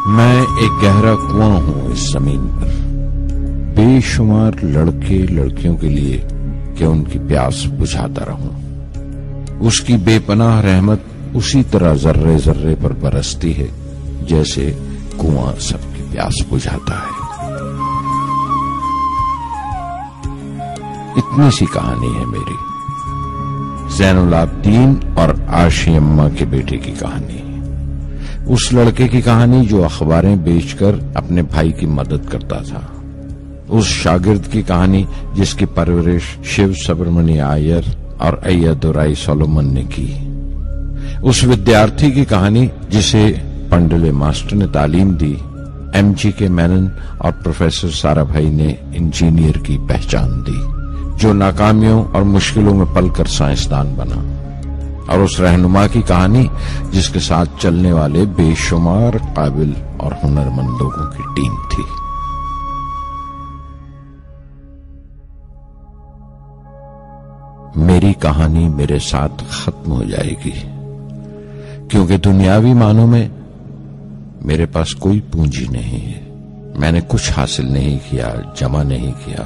میں ایک گہرا کنواں ہوں اس زمین پر، بے شمار لڑکے لڑکیوں کے لیے کہ ان کی پیاس بجھاتا رہوں۔ اس کی بے پناہ رحمت اسی طرح ذرے ذرے پر برستی ہے جیسے کنواں سب کی پیاس بجھاتا ہے۔ اتنی سی کہانی ہے میری، زین العابدین اور عاشی اماں کے بیٹے کی کہانی، اس لڑکے کی کہانی جو اخباریں بیچ کر اپنے بھائی کی مدد کرتا تھا، اس شاگرد کی کہانی جس کی پرورش شیو سبرمنی آئیر اور ایادورائی سولومن نے کی، اس ودیارتھی کی کہانی جسے پنڈلے ماسٹر نے تعلیم دی، ایم جی کے مینن اور پروفیسر سارا بھائی نے انجینئر کی پہچان دی، جو ناکامیوں اور مشکلوں میں پل کر سائنسدان بنا، اور اس رہنما کی کہانی جس کے ساتھ چلنے والے بے شمار قابل اور ہنرمند لوگوں کی ٹیم تھی۔ میری کہانی میرے ساتھ ختم ہو جائے گی، کیونکہ دنیاوی معنوں میں میرے پاس کوئی پونجی نہیں ہے، میں نے کچھ حاصل نہیں کیا، جمع نہیں کیا،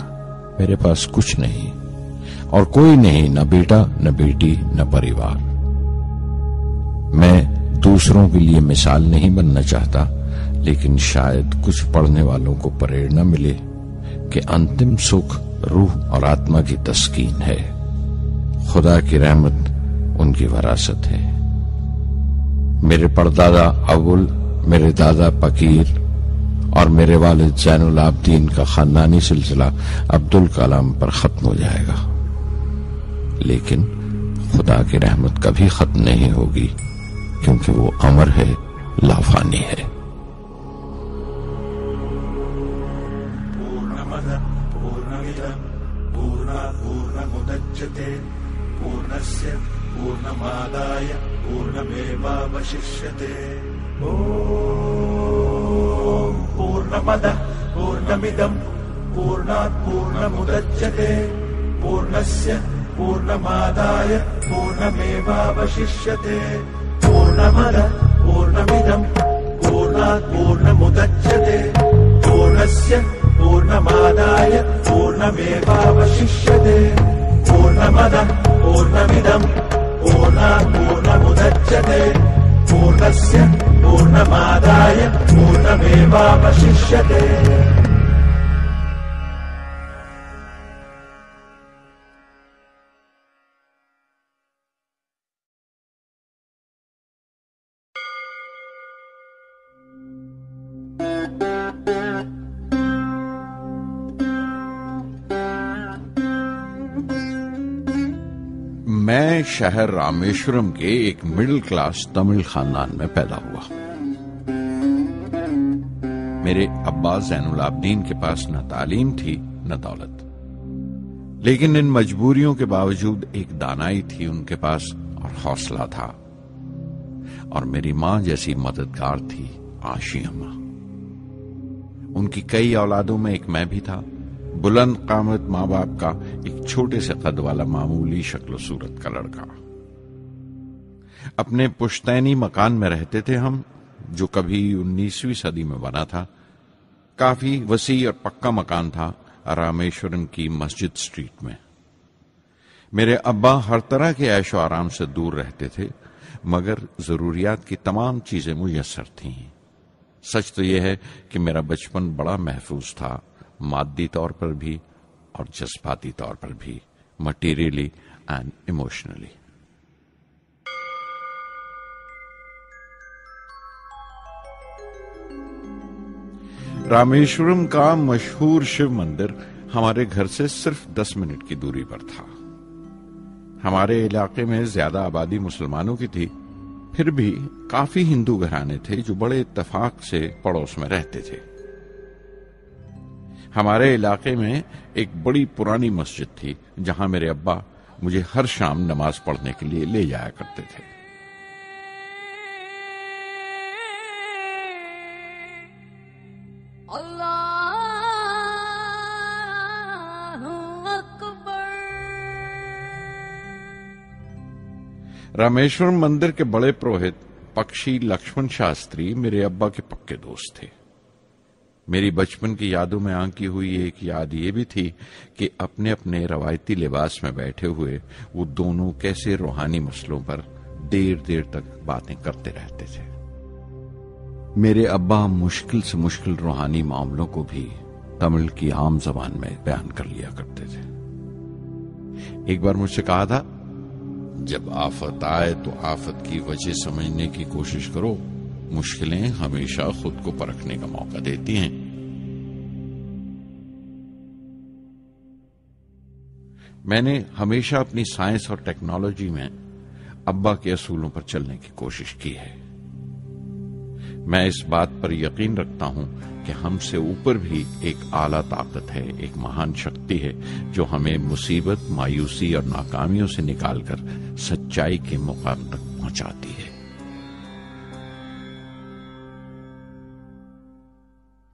میرے پاس کچھ نہیں اور کوئی نہیں، نہ بیٹا نہ بیٹی نہ پریوار۔ میں دوسروں کے لیے مثال نہیں بننا چاہتا، لیکن شاید کچھ پڑھنے والوں کو پریرنا ملے کہ انتم سکھ روح اور آتما کی تسکین ہے، خدا کی رحمت ان کی وراثت ہے۔ میرے پردادا اول، میرے دادا پکیر اور میرے والد زین العابدین کا خاندانی سلسلہ عبدالکلام پر ختم ہو جائے گا، لیکن خدا کی رحمت کبھی ختم نہیں ہوگی، کیونکہ وہ امر ہے، لافانی ہے۔ پورنمدః پورنمدః پورنات پورنمدچتے پورنस्य پورنماداయ پورنمیواوششیتے۔ پورنمدః پورنمدم پورنات پورنمدچتے پورنस्य پورنماداయ پورنمیواوششیتے۔ پورنمدః پورنمدم پورنات پورنمدچتے پورنस्य پورنماداయ پورنمیواوششیتے۔ پورنمدః پورنمدم پورنات پورنمدچتے پورنस्य پورنماداయ پورنمیواوششیتے۔ میں شہر رامیشورم کے ایک مڈل کلاس تمل خاندان میں پیدا ہوا۔ میرے ابا زین العابدین کے پاس نہ تعلیم تھی نہ دولت، لیکن ان مجبوریوں کے باوجود ایک دانائی تھی ان کے پاس اور حوصلہ تھا، اور میری ماں جیسی مددگار تھی عاشی اماں۔ ان کی کئی اولادوں میں ایک میں بھی تھا، بلند قامت ماں باپ کا ایک چھوٹے سے قد والا معمولی شکل و صورت کا لڑکا۔ اپنے پشتینی مکان میں رہتے تھے ہم، جو کبھی 19ویں صدی میں بنا تھا۔ کافی وسیع اور پکا مکان تھا رامیشورم کی مسجد سٹریٹ میں۔ میرے ابا ہر طرح کے عیش و آرام سے دور رہتے تھے، مگر ضروریات کی تمام چیزیں میسر تھیں۔ سچ تو یہ ہے کہ میرا بچپن بڑا محفوظ تھا، مادی طور پر بھی اور جذباتی طور پر بھی، مٹیریلی اینڈ ایموشنلی۔ رامیشورم کا مشہور شیو مندر ہمارے گھر سے صرف 10 منٹ کی دوری پر تھا۔ ہمارے علاقے میں زیادہ آبادی مسلمانوں کی تھی، پھر بھی کافی ہندو گھرانے تھے جو بڑے اتفاق سے پڑوس میں رہتے تھے۔ ہمارے علاقے میں ایک بڑی پرانی مسجد تھی جہاں میرے ابا مجھے ہر شام نماز پڑھنے کے لیے لے جایا کرتے تھے۔ रामेश्वरम मंदिर के बड़े पुरोहित पक्षी लक्ष्मण शास्त्री मेरे अब्बा के पक्के दोस्त थे। मेरी बचपन की यादों में आंकी हुई एक याद ये भी थी कि अपने अपने रवायती लिबास में बैठे हुए वो दोनों कैसे रूहानी मसलों पर देर देर तक बातें करते रहते थे। मेरे अब्बा मुश्किल से मुश्किल रूहानी मामलों को भी तमिल की आम जबान में बयान कर लिया करते थे। एक बार मुझसे कहा था, जब आफत आए तो आफत की वजह समझने की कोशिश करो, मुश्किलें हमेशा खुद को परखने का मौका देती हैं। मैंने हमेशा अपनी साइंस और टेक्नोलॉजी में अब्बा के असूलों पर चलने की कोशिश की है। मैं इस बात पर यकीन रखता हूं कि हमसे ऊपर भी एक आला ताकत है, एक महान शक्ति है जो हमें मुसीबत, मायूसी और नाकामियों से निकालकर सच्चाई के मुकाम तक पहुंचाती है।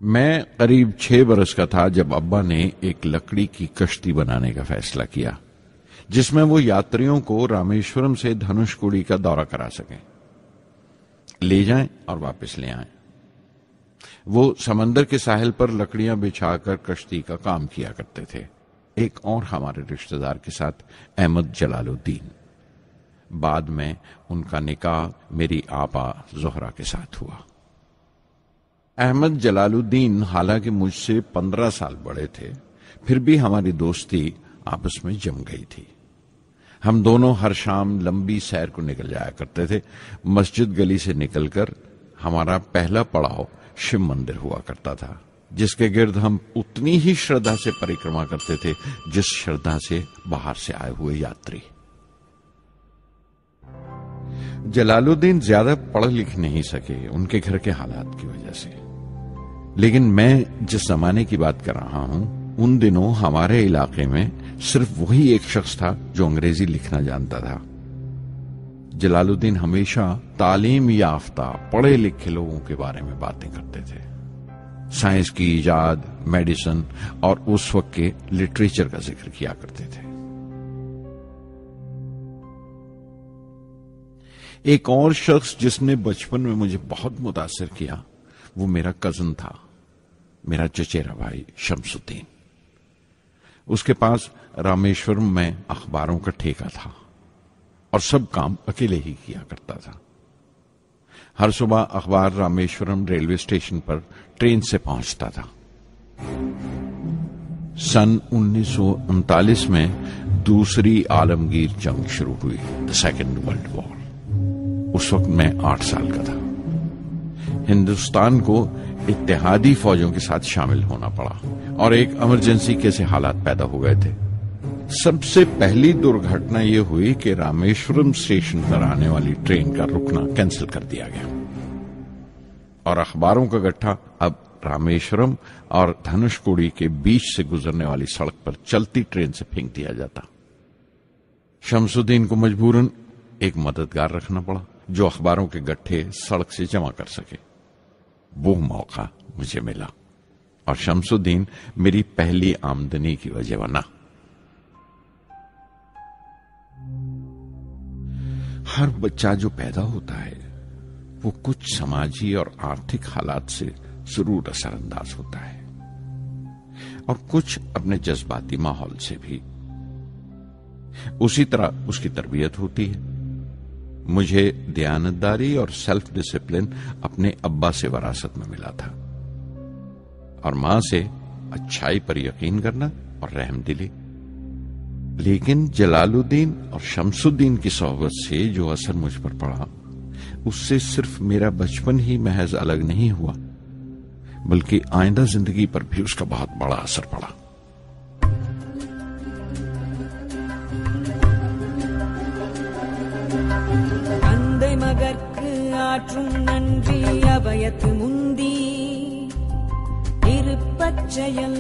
मैं करीब 6 बरस का था जब अब्बा ने एक लकड़ी की कश्ती बनाने का फैसला किया, जिसमें वो यात्रियों को रामेश्वरम से धनुषकोडी का दौरा करा सकें, ले जाएं और वापस ले आएं। वो समंदर के साहिल पर लकड़ियां बिछाकर कश्ती का काम किया करते थे। एक और हमारे रिश्तेदार के साथ, अहमद जलालुद्दीन। बाद में उनका निकाह मेरी आपा जोहरा के साथ हुआ। अहमद जलालुद्दीन हालांकि मुझसे 15 साल बड़े थे, फिर भी हमारी दोस्ती आपस में जम गई थी। हम दोनों हर शाम लंबी सैर को निकल जाया करते थे। मस्जिद गली से निकलकर हमारा पहला पड़ाव शिव मंदिर हुआ करता था, जिसके गिर्द हम उतनी ही श्रद्धा से परिक्रमा करते थे जिस श्रद्धा से बाहर से आए हुए यात्री। जलालुद्दीन ज्यादा पढ़ लिख नहीं सके उनके घर के हालात की वजह से, लेकिन मैं जिस जमाने की बात कर रहा हूं, उन दिनों हमारे इलाके में सिर्फ वही एक शख्स था जो अंग्रेजी लिखना जानता था। जलालुद्दीन हमेशा तालीम याफ्ता पढ़े लिखे लोगों के बारे में बातें करते थे, साइंस की इजाद, मेडिसिन और उस वक्त के लिटरेचर का जिक्र किया करते थे। एक और शख्स जिसने बचपन में मुझे बहुत मुतासिर किया वो मेरा कजन था, मेरा चचेरा भाई शमसुद्दीन। उसके पास रामेश्वरम में अखबारों का ठेका था और सब काम अकेले ही किया करता था। हर सुबह अखबार रामेश्वरम रेलवे स्टेशन पर ट्रेन से पहुंचता था। सन 1939 में दूसरी आलमगीर जंग शुरू हुई, द सेकेंड वर्ल्ड वॉर। उस वक्त मैं 8 साल का था। हिंदुस्तान को इत्तेहादी फौजों के साथ शामिल होना पड़ा और एक इमरजेंसी के हालात पैदा हो गए थे। सबसे पहली दुर्घटना यह हुई कि रामेश्वरम स्टेशन पर आने वाली ट्रेन का रुकना कैंसिल कर दिया गया और अखबारों का गट्ठा अब रामेश्वरम और धनुषकोडी के बीच से गुजरने वाली सड़क पर चलती ट्रेन से फेंक दिया जाता। शमसुद्दीन को मजबूरन एक मददगार रखना पड़ा जो अखबारों के गट्ठे सड़क से जमा कर सके। वो मौका मुझे मिला और शमसुद्दीन मेरी पहली आमदनी की वजह बना। हर बच्चा जो पैदा होता है वो कुछ समाजी और आर्थिक हालात से जरूर असरअंदाज होता है और कुछ अपने जज्बाती माहौल से भी। उसी तरह उसकी तरबियत होती है। मुझे दयानतदारी और सेल्फ डिसिप्लिन अपने अब्बा से विरासत में मिला था और मां से अच्छाई पर यकीन करना और रहमदिली। लेकिन जलालुद्दीन और शमसुद्दीन की सोहबत से जो असर मुझ पर पड़ा, उससे सिर्फ मेरा बचपन ही महज अलग नहीं हुआ, बल्कि आइंदा जिंदगी पर भी उसका बहुत बड़ा असर पड़ा। தந்தை மகற்கு ஆற்றும் நன்றி அபயத்து முந்தி இருப்பச் செயல்